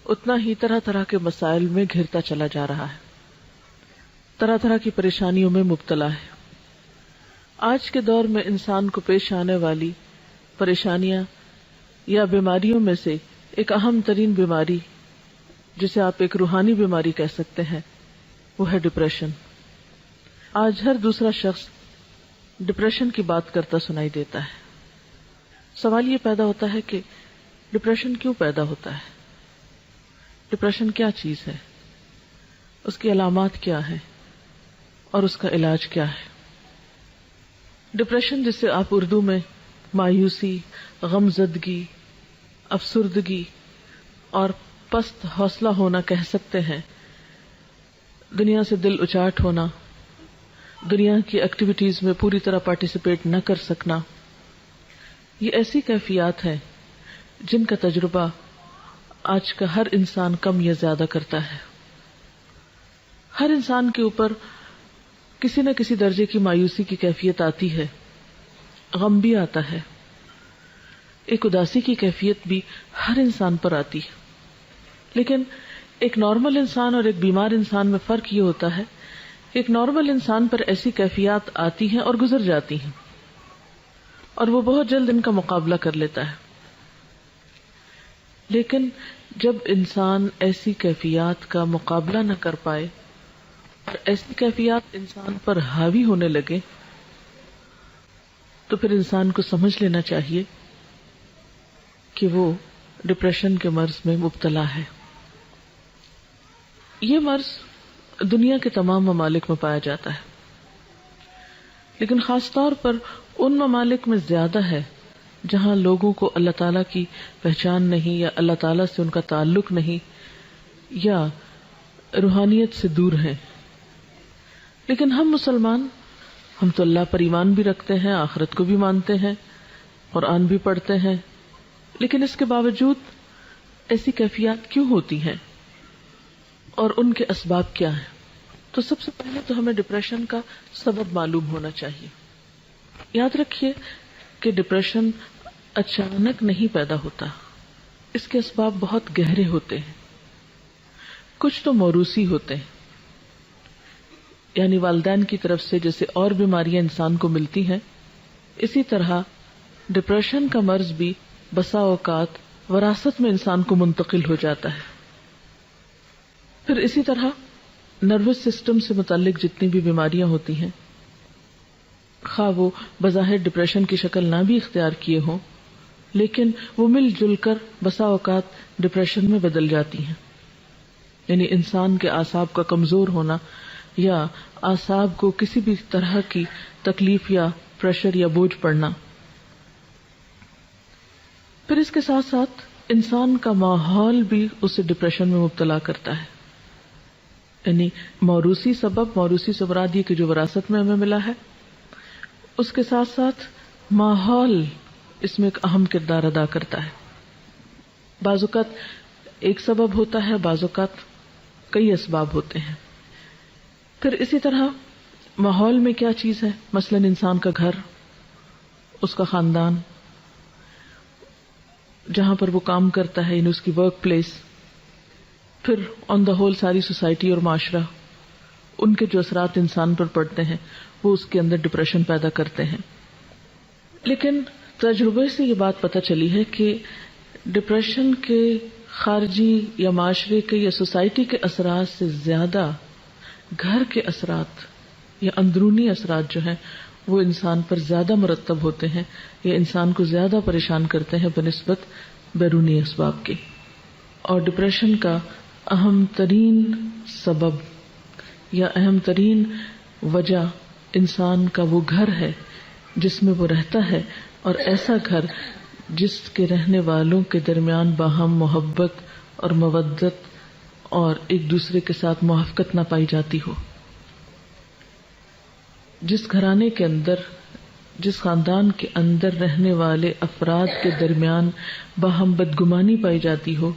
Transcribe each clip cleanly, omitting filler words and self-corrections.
اتنا ہی طرح طرح کے مسائل میں گھرتا چلا جا رہا ہے، طرح طرح کی پریشانیوں میں مبتلا ہے۔ آج کے دور میں انسان کو پیش آنے والی پریشانیاں یا بیماریوں میں سے ایک اہم ترین بیماری، جسے آپ ایک روحانی بیماری کہہ سکتے ہیں، وہ ہے ڈپریشن۔ آج ہر دوسرا شخص ڈپریشن کی بات کرتا سنائی دیتا ہے۔ سوال یہ پیدا ہوتا ہے کہ ڈپریشن کیوں پیدا ہوتا ہے؟ ڈپریشن کیا چیز ہے؟ اس کی علامات کیا ہیں اور اس کا علاج کیا ہے؟ ڈپریشن، جسے آپ اردو میں مایوسی، غمزدگی، افسردگی اور پست حوصلہ ہونا کہہ سکتے ہیں، دنیا سے دل اچاٹ ہونا، دنیا کی ایکٹیویٹیز میں پوری طرح پارٹیسپیٹ نہ کر سکنا، یہ ایسی کیفیات ہیں جن کا تجربہ آج کا ہر انسان کم یا زیادہ کرتا ہے۔ ہر انسان کے اوپر کسی نہ کسی درجے کی مایوسی کی کیفیت آتی ہے، غم بھی آتا ہے، ایک اداسی کی کیفیت بھی ہر انسان پر آتی ہے۔ لیکن ایک نارمل انسان اور ایک بیمار انسان میں فرق یہ ہوتا ہے کہ ایک نارمل انسان پر ایسی کیفیات آتی ہیں اور گزر جاتی ہیں، اور وہ بہت جلد ان کا مقابلہ کر لیتا ہے۔ لیکن جب انسان ایسی کیفیات کا مقابلہ نہ کر پائے اور ایسی کیفیات انسان پر حاوی ہونے لگے، تو پھر انسان کو سمجھ لینا چاہیے کہ وہ ڈپریشن کے مرض میں مبتلا ہے۔ یہ مرض دنیا کے تمام ممالک میں پایا جاتا ہے، لیکن خاص طور پر ان ممالک میں زیادہ ہے جہاں لوگوں کو اللہ تعالیٰ کی پہچان نہیں، یا اللہ تعالیٰ سے ان کا تعلق نہیں، یا روحانیت سے دور ہیں۔ لیکن ہم مسلمان، ہم تو اللہ پر ایمان بھی رکھتے ہیں، آخرت کو بھی مانتے ہیں، قرآن بھی پڑھتے ہیں، لیکن اس کے باوجود ایسی کیفیات کیوں ہوتی ہیں اور ان کے اسباب کیا ہیں؟ تو سب سے پہلے تو ہمیں ڈپریشن کا سبب معلوم ہونا چاہیے۔ یاد رکھیے کہ ڈپریشن اچانک نہیں پیدا ہوتا، اس کے اسباب بہت گہرے ہوتے ہیں۔ کچھ تو موروثی ہوتے ہیں، یعنی والدین کی طرف سے جیسے اور بیماریاں انسان کو ملتی ہیں، اسی طرح ڈپریشن کا مرض بھی بسا اوقات وراثت میں انسان کو منتقل ہو جاتا ہے۔ پھر اسی طرح نروس سسٹم سے متعلق جتنی بھی بیماریاں ہوتی ہیں، خواہ وہ بظاہر ڈپریشن کی شکل نہ بھی اختیار کیے ہوں، لیکن وہ مل جل کر بسا اوقات ڈپریشن میں بدل جاتی ہیں۔ یعنی انسان کے اعصاب کا کمزور ہونا، یا اعصاب کو کسی بھی طرح کی تکلیف یا پریشر یا بوجھ پڑنا۔ پھر اس کے ساتھ ساتھ انسان کا ماحول بھی اسے ڈپریشن میں مبتلا کرتا ہے۔ یعنی موروثی سبب، موروثی سے مراد یہ کہ جو وراثت میں ہمیں ملا ہے، اس کے ساتھ ساتھ ماحول اس میں ایک اہم کردار ادا کرتا ہے۔ بعض اوقات ایک سبب ہوتا ہے، بعض اوقات کئی اسباب ہوتے ہیں۔ پھر اسی طرح ماحول میں کیا چیز ہے، مثلاً انسان کا گھر، اس کا خاندان، جہاں پر وہ کام کرتا ہے، یعنی اس کی ورک پلیس، پھر آن دا ہول ساری سوسائٹی اور معاشرہ، ان کے جو اثرات انسان پر پڑتے ہیں وہ اس کے اندر ڈپریشن پیدا کرتے ہیں۔ لیکن تجربے سے یہ بات پتہ چلی ہے کہ ڈپریشن کے خارجی یا معاشرے کے یا سوسائٹی کے اثرات سے زیادہ گھر کے اثرات یا اندرونی اثرات جو ہیں وہ انسان پر زیادہ مرتب ہوتے ہیں، یا انسان کو زیادہ پریشان کرتے ہیں بنسبت بیرونی اسباب کے۔ اور ڈپریشن کا اہم ترین سبب یا اہم ترین وجہ انسان کا وہ گھر ہے جس میں وہ رہتا ہے، اور ایسا گھر جس کے رہنے والوں کے درمیان باہم محبت اور مودت اور ایک دوسرے کے ساتھ موافقت نہ پائی جاتی ہو۔ جس گھرانے کے اندر، جس خاندان کے اندر رہنے والے افراد کے درمیان باہم بدگمانی پائی جاتی ہو،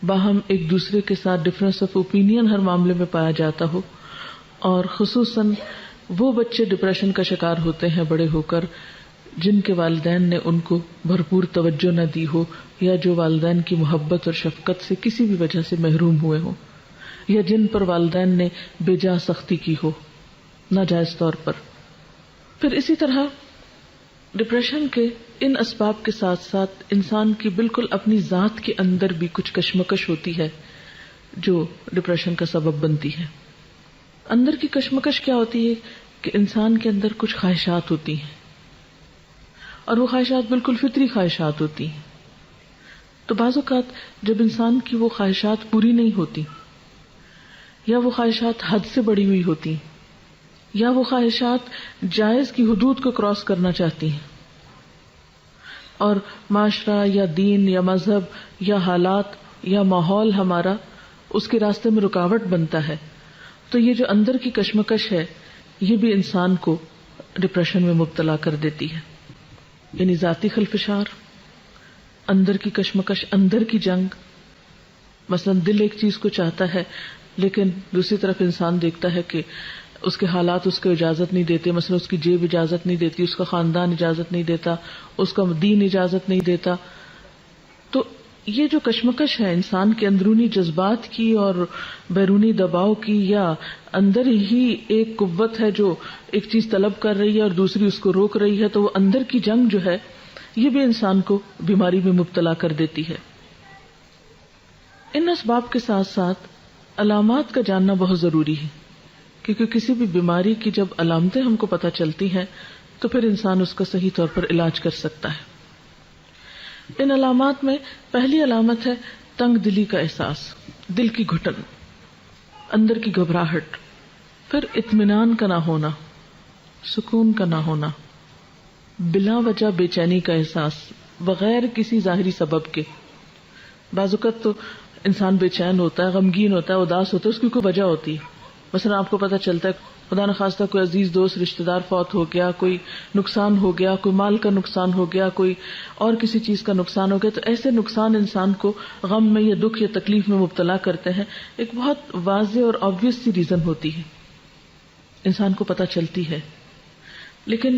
باہم ایک دوسرے کے ساتھ ڈفرینس آف اوپینین ہر معاملے میں پایا جاتا ہو، اور خصوصاً وہ بچے ڈپریشن کا شکار ہوتے ہیں بڑے ہو کر جن کے والدین نے ان کو بھرپور توجہ نہ دی ہو، یا جو والدین کی محبت اور شفقت سے کسی بھی وجہ سے محروم ہوئے ہوں، یا جن پر والدین نے بے جا سختی کی ہو ناجائز طور پر۔ پھر اسی طرح ڈپریشن کے ان اسباب کے ساتھ ساتھ انسان کی بالکل اپنی ذات کے اندر بھی کچھ کشمکش ہوتی ہے جو ڈپریشن کا سبب بنتی ہے۔ اندر کی کشمکش کیا ہوتی ہے کہ انسان کے اندر کچھ خواہشات ہوتی ہیں، اور وہ خواہشات بالکل فطری خواہشات ہوتی ہیں۔ تو بعض اوقات جب انسان کی وہ خواہشات پوری نہیں ہوتی، یا وہ خواہشات حد سے بڑھی ہوئی ہوتی، یا وہ خواہشات جائز کی حدود کو کراس کرنا چاہتی ہیں، اور معاشرہ یا دین یا مذہب یا حالات یا ماحول ہمارا اس کے راستے میں رکاوٹ بنتا ہے، تو یہ جو اندر کی کشمکش ہے یہ بھی انسان کو ڈپریشن میں مبتلا کر دیتی ہے۔ یعنی ذاتی خلفشار، اندر کی کشمکش، اندر کی جنگ۔ مثلا دل ایک چیز کو چاہتا ہے لیکن دوسری طرف انسان دیکھتا ہے کہ اس کے حالات اس کو اجازت نہیں دیتے، مثلا اس کی جیب اجازت نہیں دیتی، اس کا خاندان اجازت نہیں دیتا، اس کا دین اجازت نہیں دیتا۔ تو یہ جو کشمکش ہے انسان کے اندرونی جذبات کی اور بیرونی دباؤ کی، یا اندر ہی ایک قوت ہے جو ایک چیز طلب کر رہی ہے اور دوسری اس کو روک رہی ہے، تو وہ اندر کی جنگ جو ہے یہ بھی انسان کو بیماری میں مبتلا کر دیتی ہے۔ ان اسباب کے ساتھ ساتھ علامات کا جاننا بہت ضروری ہے، کیونکہ کسی بھی بیماری کی جب علامتیں ہم کو پتہ چلتی ہیں تو پھر انسان اس کا صحیح طور پر علاج کر سکتا ہے۔ ان علامات میں پہلی علامت ہے تنگ دلی کا احساس، دل کی گھٹن، اندر کی گھبراہٹ، پھر اطمینان کا نہ ہونا، سکون کا نہ ہونا، بلا وجہ بے چینی کا احساس بغیر کسی ظاہری سبب کے۔ بعض اوقات تو انسان بے چین ہوتا ہے، غمگین ہوتا ہے، اداس ہوتا ہے، اس کی کوئی وجہ ہوتی ہے۔ مثلا آپ کو پتہ چلتا ہے خدا نخواستہ کوئی عزیز دوست رشتہ دار فوت ہو گیا، کوئی نقصان ہو گیا، کوئی مال کا نقصان ہو گیا، کوئی اور کسی چیز کا نقصان ہو گیا، تو ایسے نقصان انسان کو غم میں یا دکھ یا تکلیف میں مبتلا کرتے ہیں۔ ایک بہت واضح اور آبویس سی ریزن ہوتی ہے، انسان کو پتہ چلتی ہے، لیکن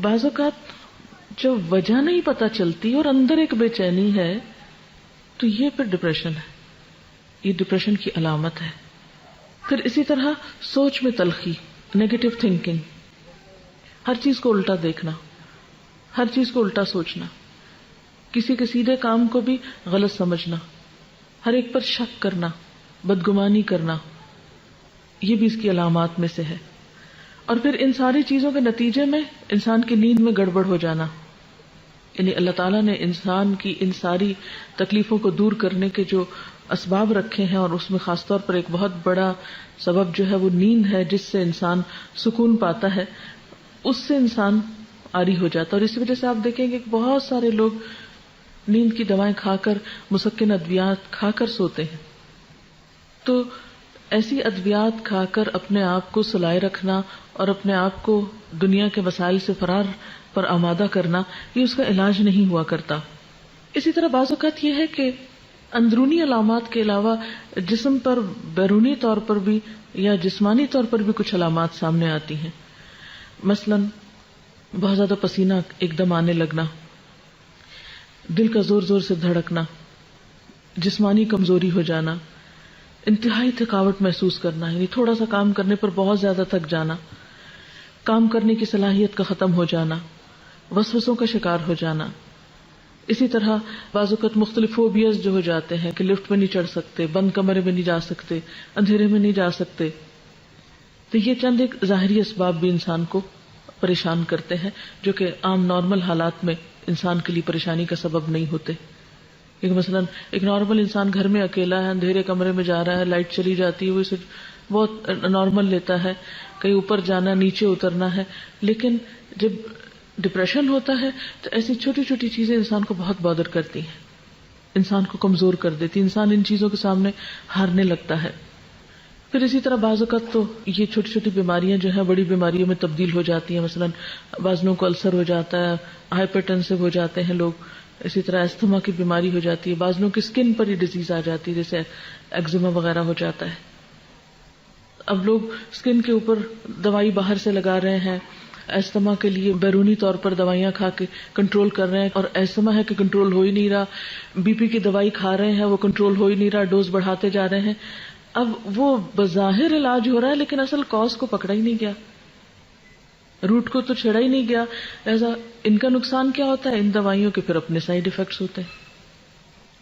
بعض اوقات جب وجہ نہیں پتہ چلتی اور اندر ایک بے چینی ہے تو یہ پھر ڈپریشن ہے، یہ ڈپریشن کی علامت ہے۔ پھر اسی طرح سوچ میں تلخی، نیگیٹو تھنکنگ، ہر چیز کو الٹا دیکھنا، ہر چیز کو الٹا سوچنا، کسی کے سیدھے کام کو بھی غلط سمجھنا، ہر ایک پر شک کرنا، بدگمانی کرنا، یہ بھی اس کی علامات میں سے ہے۔ اور پھر ان ساری چیزوں کے نتیجے میں انسان کی نیند میں گڑبڑ ہو جانا، یعنی اللہ تعالیٰ نے انسان کی ان ساری تکلیفوں کو دور کرنے کے جو اسباب رکھے ہیں، اور اس میں خاص طور پر ایک بہت بڑا سبب جو ہے وہ نیند ہے، جس سے انسان سکون پاتا ہے، اس سے انسان عاری ہو جاتا ہے۔ اور اسی وجہ سے آپ دیکھیں گے کہ بہت سارے لوگ نیند کی دوائیں کھا کر، مسکن ادویات کھا کر سوتے ہیں۔ تو ایسی ادویات کھا کر اپنے آپ کو سلائے رکھنا اور اپنے آپ کو دنیا کے وسائل سے فرار پر آمادہ کرنا، یہ اس کا علاج نہیں ہوا کرتا۔ اسی طرح بعض اوقات یہ ہے کہ اندرونی علامات کے علاوہ جسم پر بیرونی طور پر بھی یا جسمانی طور پر بھی کچھ علامات سامنے آتی ہیں۔ مثلا بہت زیادہ پسینہ ایک دم آنے لگنا، دل کا زور زور سے دھڑکنا، جسمانی کمزوری ہو جانا، انتہائی تھکاوٹ محسوس کرنا، یعنی تھوڑا سا کام کرنے پر بہت زیادہ تھک جانا، کام کرنے کی صلاحیت کا ختم ہو جانا، وسوسوں کا شکار ہو جانا۔ اسی طرح بعض اوقات مختلف فوبیاز جو ہو جاتے ہیں کہ لفٹ میں نہیں چڑھ سکتے، بند کمرے میں نہیں جا سکتے، اندھیرے میں نہیں جا سکتے، تو یہ چند ایک ظاہری اسباب بھی انسان کو پریشان کرتے ہیں، جو کہ عام نارمل حالات میں انسان کے لیے پریشانی کا سبب نہیں ہوتے۔ ایک مثلا ایک نارمل انسان گھر میں اکیلا ہے، اندھیرے کمرے میں جا رہا ہے، لائٹ چلی جاتی ہے، وہ اسے بہت نارمل لیتا ہے، کہیں اوپر جانا، نیچے اترنا ہے۔ لیکن جب ڈپریشن ہوتا ہے تو ایسی چھوٹی چھوٹی چیزیں انسان کو بہت بادر کرتی ہیں، انسان کو کمزور کر دیتی، انسان ان چیزوں کے سامنے ہارنے لگتا ہے۔ پھر اسی طرح بعض اوقات تو یہ چھوٹی چھوٹی بیماریاں جو ہیں بڑی بیماریوں میں تبدیل ہو جاتی ہیں۔ مثلا بعض لوگوں کو السر ہو جاتا ہے، ہائپر ٹینسو ہو جاتے ہیں لوگ، اسی طرح استھما کی بیماری ہو جاتی ہے، بعض لوگوں کی اسکن پر ہی ڈیزیز آ جاتی ہے، جیسے ایگزیما وغیرہ ہو جاتا ہے۔ اب لوگ اسکن کے اوپر دوائی باہر سے لگا رہے ہیں، ایستما کے لیے بیرونی طور پر دوائیاں کھا کے کنٹرول کر رہے ہیں، اور ایستما ہے کہ کنٹرول ہو ہی نہیں رہا، بی پی کی دوائی کھا رہے ہیں وہ کنٹرول ہو ہی نہیں رہا، ڈوز بڑھاتے جا رہے ہیں. اب وہ بظاہر علاج ہو رہا ہے لیکن اصل کاز کو پکڑا ہی نہیں گیا، روٹ کو تو چھیڑا ہی نہیں گیا. ایسا ان کا نقصان کیا ہوتا ہے؟ ان دوائیوں کے پھر اپنے سائیڈ ایفیکٹس ہوتے ہیں،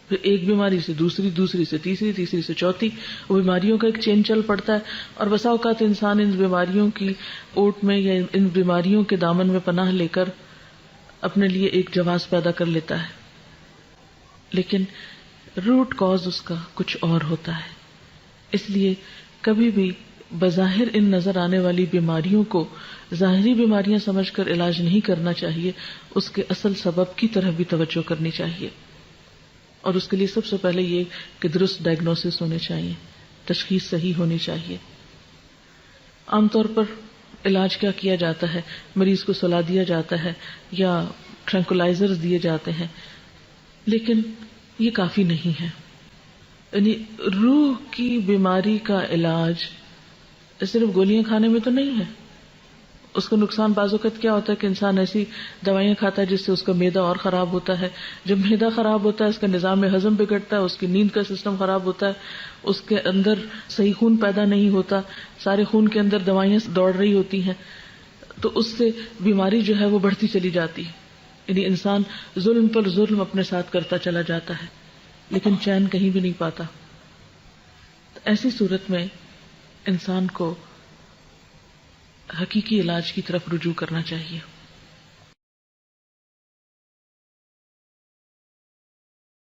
پھر ایک بیماری سے دوسری، دوسری سے تیسری، تیسری سے چوتھی، وہ بیماریوں کا ایک چین چل پڑتا ہے. اور بسا اوقات انسان ان بیماریوں کی اوٹ میں یا ان بیماریوں کے دامن میں پناہ لے کر اپنے لیے ایک جواز پیدا کر لیتا ہے، لیکن روٹ کاز اس کا کچھ اور ہوتا ہے. اس لیے کبھی بھی بظاہر ان نظر آنے والی بیماریوں کو ظاہری بیماریاں سمجھ کر علاج نہیں کرنا چاہیے، اس کے اصل سبب کی طرف بھی توجہ کرنی چاہیے. اور اس کے لیے سب سے پہلے یہ کہ درست ڈائگنوسس ہونے چاہیے، تشخیص صحیح ہونی چاہیے. عام طور پر علاج کیا کیا جاتا ہے؟ مریض کو سلا دیا جاتا ہے یا ٹرینکولائزرز دیے جاتے ہیں، لیکن یہ کافی نہیں ہے. یعنی روح کی بیماری کا علاج صرف گولیاں کھانے میں تو نہیں ہے. اس کا نقصان بعض اوقات کیا ہوتا ہے کہ انسان ایسی دوائیاں کھاتا ہے جس سے اس کا معدہ اور خراب ہوتا ہے. جب معدہ خراب ہوتا ہے اس کا نظام ہضم بگڑتا ہے، اس کی نیند کا سسٹم خراب ہوتا ہے، اس کے اندر صحیح خون پیدا نہیں ہوتا، سارے خون کے اندر دوائیاں دوڑ رہی ہوتی ہیں، تو اس سے بیماری جو ہے وہ بڑھتی چلی جاتی ہے. یعنی انسان ظلم پر ظلم اپنے ساتھ کرتا چلا جاتا ہے لیکن چین کہیں بھی نہیں پاتا. ایسی صورت میں انسان کو حقیقی علاج کی طرف رجوع کرنا چاہیے.